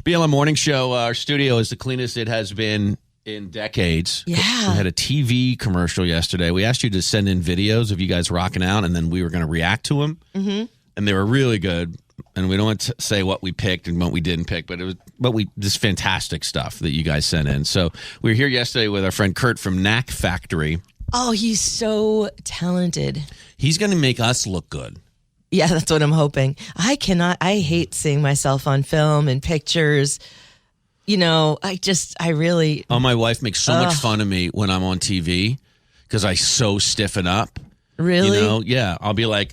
BLM Morning Show, our studio is the cleanest it has been in decades. Yeah. We had a TV commercial yesterday. We asked you to send in videos of you guys rocking out, and then we were going to react to them. Mm-hmm. And they were really good. And we don't want to say what we picked and what we didn't pick, but it was just fantastic stuff that you guys sent in. So we were here yesterday with our friend Kurt from Knack Factory. Oh, he's so talented. He's going to make us look good. Yeah, that's what I'm hoping. I hate seeing myself on film and pictures. You know, I really. Oh, my wife makes so much fun of me when I'm on TV because I so stiffen up. Really? You know, yeah. I'll be like,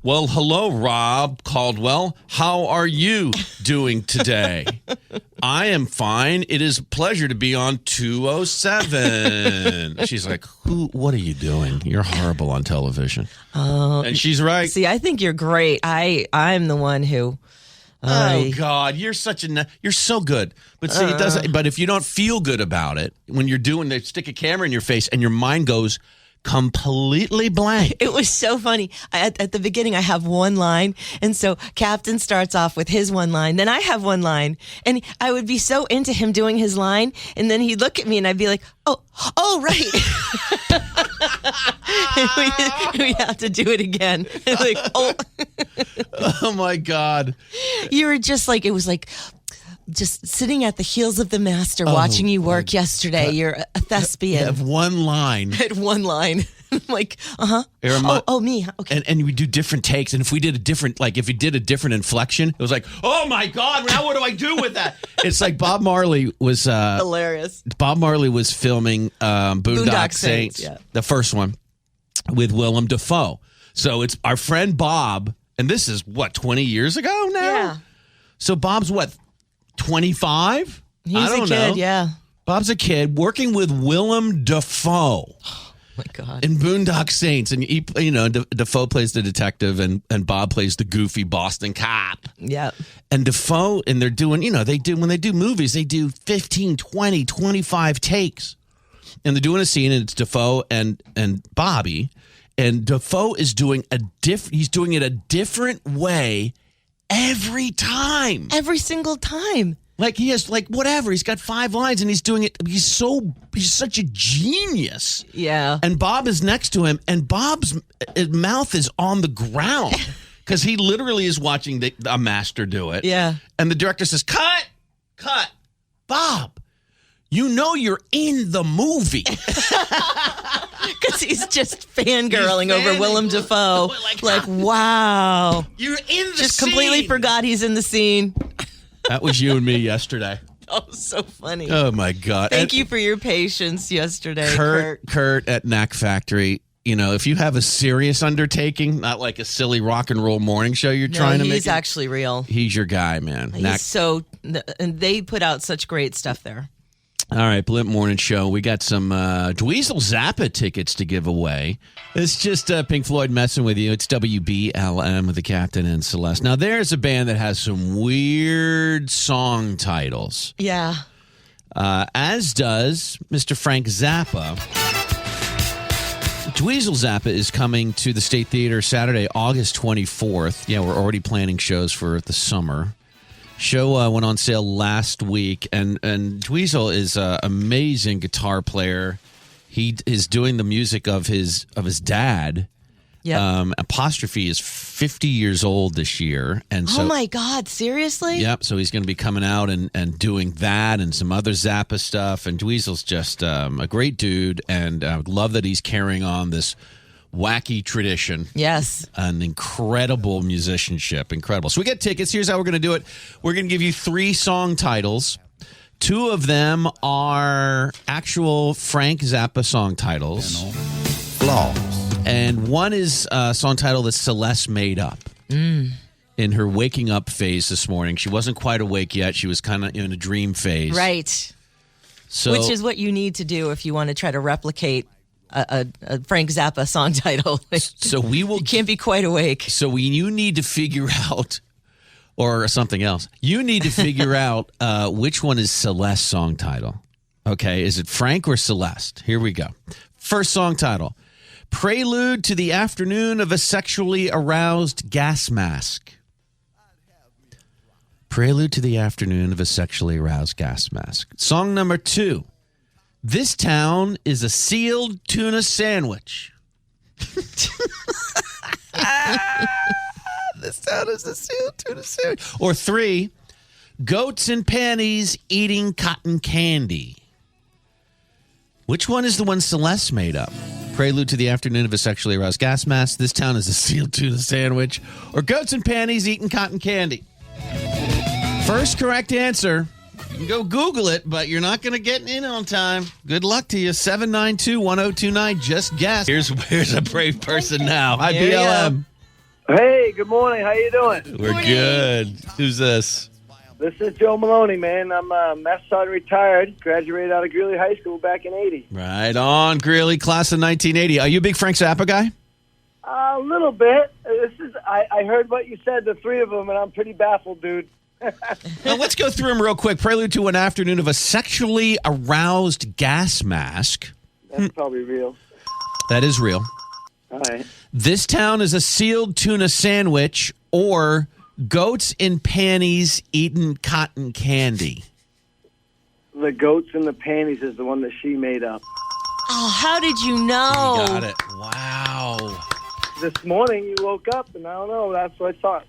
well, hello, Rob Caldwell. How are you doing today? I am fine. It is a pleasure to be on 207. She's like, what are you doing? You're horrible on television. Oh. And she's right. See, I think you're great. I'm the one who. Oh, God, you're so good. But see, it doesn't. But if you don't feel good about it, when you're doing, they stick a camera in your face and your mind goes completely blank. It was so funny. At the beginning, I have one line. And so Captain starts off with his one line. Then I have one line. And I would be so into him doing his line. And then he'd look at me and I'd be like, oh, right. we have to do it again. Like, Oh, my God. You were just like, it was like just sitting at the heels of the master watching you work yesterday. God. You're a thespian. You have one line. I had one line. I'm like, me. Okay. And we do different takes. And if we did a different, like if you did a different inflection, it was like, oh my God, now what do I do with that? It's like Bob Marley was hilarious. Bob Marley was filming Boondock Saints, the first one, with Willem Dafoe. So it's our friend Bob, and this is what, 20 years ago now? Yeah. So Bob's what, 25? He's a kid, know. yeah. Bob's a kid working with Willem Dafoe. Oh my God. In Boondock Saints, and Dafoe plays the detective, and Bob plays the goofy Boston cop. Yeah. And Dafoe, and they're doing, when they do movies, they do 15, 20, 25 takes. And they're doing a scene, and it's Dafoe and Bobby, and Dafoe is doing he's doing it a different way every time. Every single time. Like he has whatever. He's got 5 lines and he's doing it. He's such a genius. Yeah. And Bob is next to him and Bob's mouth is on the ground because he literally is watching a master do it. Yeah. And the director says, cut. Bob, you're in the movie. Because he's just fangirling over Willem Dafoe. Like, wow. You're in the just scene. Completely forgot he's in the scene. That was you and me yesterday. Oh, so funny. Oh, my God. Thank you for your patience yesterday, Kurt at Knack Factory. If you have a serious undertaking, not like a silly rock and roll morning show you're trying to make. He's actually real. He's your guy, man. And they put out such great stuff there. All right, Blimp Morning Show. We got some Dweezil Zappa tickets to give away. It's just Pink Floyd messing with you. It's WBLM with the Captain and Celeste. Now, there's a band that has some weird song titles. Yeah. As does Mr. Frank Zappa. Dweezil Zappa is coming to the State Theater Saturday, August 24th. Yeah, we're already planning shows for the summer. Show went on sale last week, and Dweezil is an amazing guitar player. He is doing the music of his dad. Yeah. Apostrophe is 50 years old this year, and so. Oh my God! Seriously? Yep. So he's going to be coming out and doing that and some other Zappa stuff. And Dweezil's just a great dude, and I love that he's carrying on this wacky tradition. Yes. An incredible musicianship. Incredible. So we get tickets. Here's how we're going to do it. We're going to give you 3 song titles. 2 of them are actual Frank Zappa song titles. Flaws. And one is a song title that Celeste made up. In her waking up phase this morning. She wasn't quite awake yet. She was kind of in a dream phase. Right. So, which is what you need to do if you want to try to replicate a Frank Zappa song title. So we will. You can't be quite awake. So you need to figure out, or something else. You need to figure out which one is Celeste's song title. Okay, is it Frank or Celeste? Here we go. First song title: Prelude to the Afternoon of a Sexually Aroused Gas Mask. Prelude to the Afternoon of a Sexually Aroused Gas Mask. Song number 2. This town is a sealed tuna sandwich. This town is a sealed tuna sandwich. Or 3. Goats in panties eating cotton candy. Which one is the one Celeste made up? Prelude to the Afternoon of a Sexually Aroused Gas Mask. This town is a sealed tuna sandwich. Or goats in panties eating cotton candy. First correct answer. You can go Google it, but you're not going to get in on time. Good luck to you. 792-1029. Just guess. Here's a brave person now. Hi, BLM. Hey, good morning. How you doing? We're good. Who's this? This is Joe Maloney, man. I'm Master Sergeant retired. Graduated out of Greeley High School back in '80. Right on, Greeley, class of 1980. Are you a big Frank Zappa guy? A little bit. I heard what you said, the three of them, and I'm pretty baffled, dude. Now, let's go through them real quick. Prelude to an Afternoon of a Sexually Aroused Gas Mask. That's probably real. That is real. All right. This town is a sealed tuna sandwich, or goats in panties eating cotton candy. The goats in the panties is the one that she made up. Oh, how did you know? You got it. Wow. This morning you woke up, and I don't know. That's what I thought.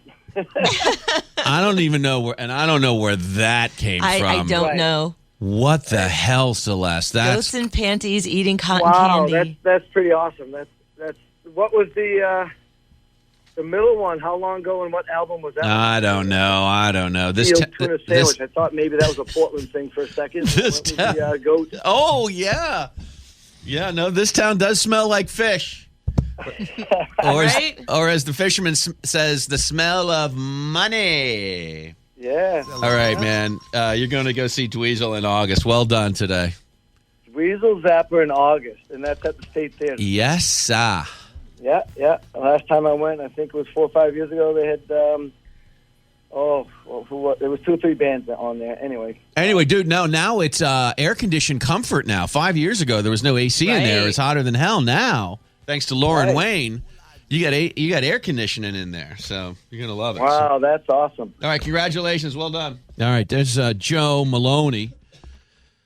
I don't even know where, and I don't know where that came from. I don't know. What the hell, Celeste? Goats in panties eating cotton Wow, candy. that's pretty awesome. That's what was the middle one? How long ago and what album was that? I don't know. This Sealed tuna sandwich. I thought maybe that was a Portland thing for a second. This What was the goat? Oh yeah, yeah. No, this town does smell like fish. Right? Or as the fisherman says, the smell of money. Yeah. All right, man. You're going to go see Dweezil in August. Well done today. Dweezil, Zappa in August, and that's at the State Theater. Yes, sir. Yeah. The last time I went, I think it was 4 or 5 years ago, they had, there was 2 or 3 bands on there. Anyway, dude, now it's air-conditioned comfort now. 5 years ago, there was no AC in there. It was hotter than hell. Now, thanks to Lauren Wayne, you got air conditioning in there, so you're going to love it. Wow, that's awesome. All right, congratulations. Well done. All right, there's Joe Maloney.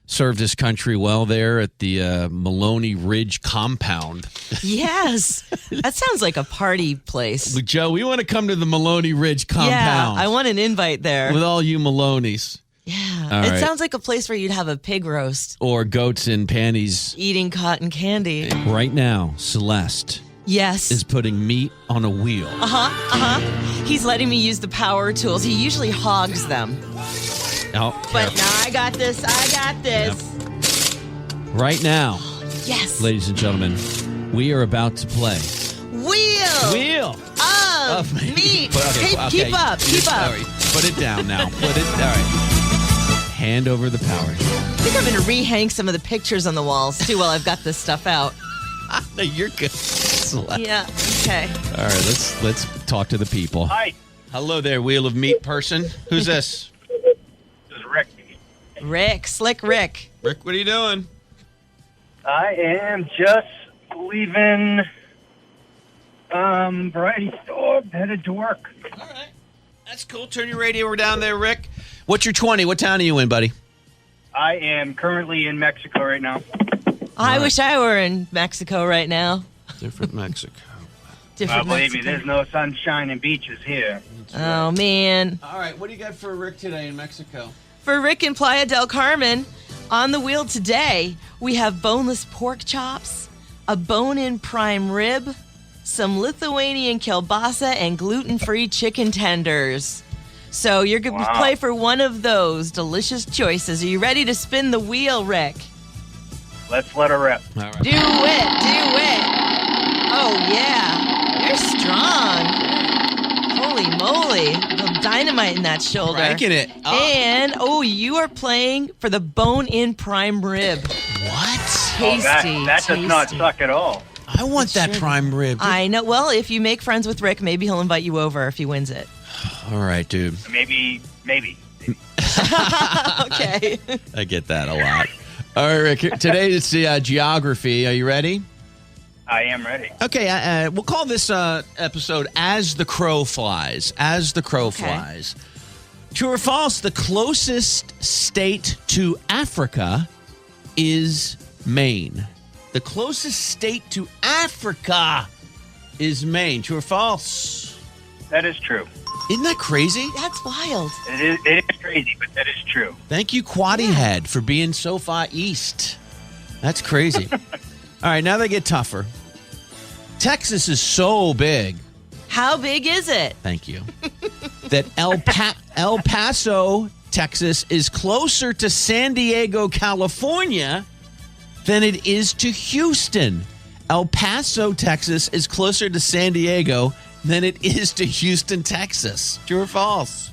Served his country well there at the Maloney Ridge compound. Yes. That sounds like a party place. Look, Joe, we want to come to the Maloney Ridge compound. Yeah, I want an invite there. With all you Maloneys. Yeah. It sounds like a place where you'd have a pig roast. Or goats in panties. Eating cotton candy. Right now, Celeste. Yes. Is putting meat on a wheel. He's letting me use the power tools. He usually hogs them. Oh, but now I got this. Yep. Right now, yes, ladies and gentlemen, we are about to play Wheel of Meat. Keep up. Right. Put it down now. All right. Hand over the power. I think I'm going to rehang some of the pictures on the walls too while I've got this stuff out. No, you're good. Yeah. Okay. All right. Let's talk to the people. Hi. Hello there, Wheel of Meat person. Who's this? Rick, Slick Rick. Rick, what are you doing? I am just leaving variety store, headed to work. All right. That's cool. Turn your radio down there, Rick. What's your 20? What town are you in, buddy? I am currently in Mexico right now. I wish I were in Mexico right now. Different Mexico. Believe me, there's no sunshine and beaches here. Oh, man. All right. What do you got for Rick today in Mexico? For Rick in Playa del Carmen, on the wheel today, we have boneless pork chops, a bone-in prime rib, some Lithuanian kielbasa, and gluten-free chicken tenders. So you're going to play for one of those delicious choices. Are you ready to spin the wheel, Rick? Let's let her rip. All right. Do it. Oh, yeah. You're strong. Holy moly. Little dynamite in that shoulder. Cranking it up. And, you are playing for the bone-in prime rib. What? Tasty. That does not suck at all. I want that prime rib. I know. Well, if you make friends with Rick, maybe he'll invite you over if he wins it. All right, dude. Maybe. Okay. I get that a lot. All right, Rick. Today it's the geography. Are you ready? I am ready. Okay, we'll call this episode As the Crow Flies. As the Crow Flies. True or false? The closest state to Africa is Maine. The closest state to Africa is Maine. True or false? That is true. Isn't that crazy? That's wild. It is crazy, but that is true. Thank you, Quaddy Head, for being so far east. That's crazy. All right, now they get tougher. Texas is so big. How big is it? Thank you. That El Paso, Texas is closer to San Diego, California than it is to Houston. El Paso, Texas is closer to San Diego than it is to Houston, Texas. True or false?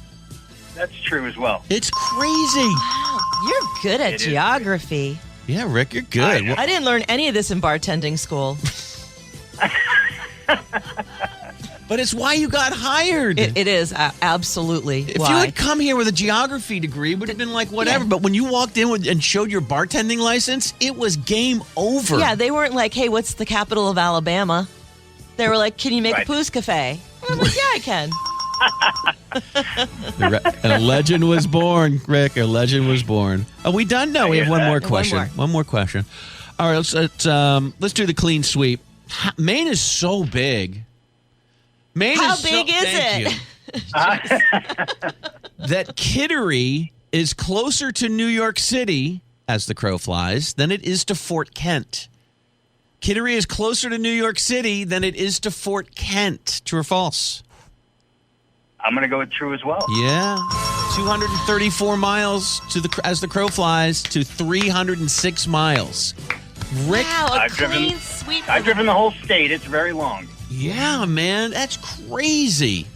That's true as well. It's crazy. Wow, you're good at It is. geography. Yeah, Rick, you're good. I I didn't learn any of this in bartending school. But it's why you got hired. It is absolutely If why. you had come here with a geography degree, it would have been like whatever. Yeah. But when you walked in and showed your bartending license, it was game over. Yeah, they weren't like, hey, what's the capital of Alabama? They were like, can you make Right. a Poos Cafe? I'm like, yeah, I can. And a legend was born, Rick. A legend was born. Are we done? No, we have one more One question. more. One more question. All right, let's do the clean sweep. Maine is so big. Maine How is big is thank it? you. That Kittery is closer to New York City, as the crow flies, than it is to Fort Kent. Kittery is closer to New York City than it is to Fort Kent. True or false? I'm going to go with true as well. Yeah. 234 miles as the crow flies to 306 miles. Rick, Wow, a I've driven- clean sweep. I've driven the whole state. It's very long. yeah, man, that's crazy.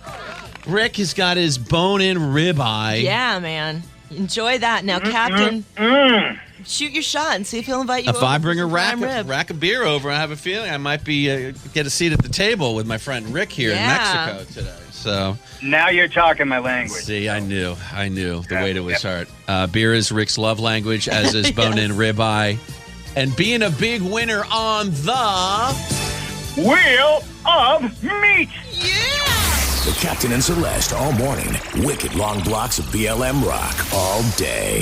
Rick has got his bone-in ribeye. Yeah, man. Enjoy that. Now, Captain, shoot your shot and see if he'll invite you If over I for bring a some prime rib. rack of beer over, I have a feeling I might be get a seat at the table with my friend Rick here in Yeah. Mexico today. So, Now you're talking my language. see, I knew the weight of his heart. Beer is Rick's love language, as is bone-in ribeye. And being a big winner on the... Wheel of Meat. The Captain and Celeste all morning. Wicked long blocks of BLM rock all day.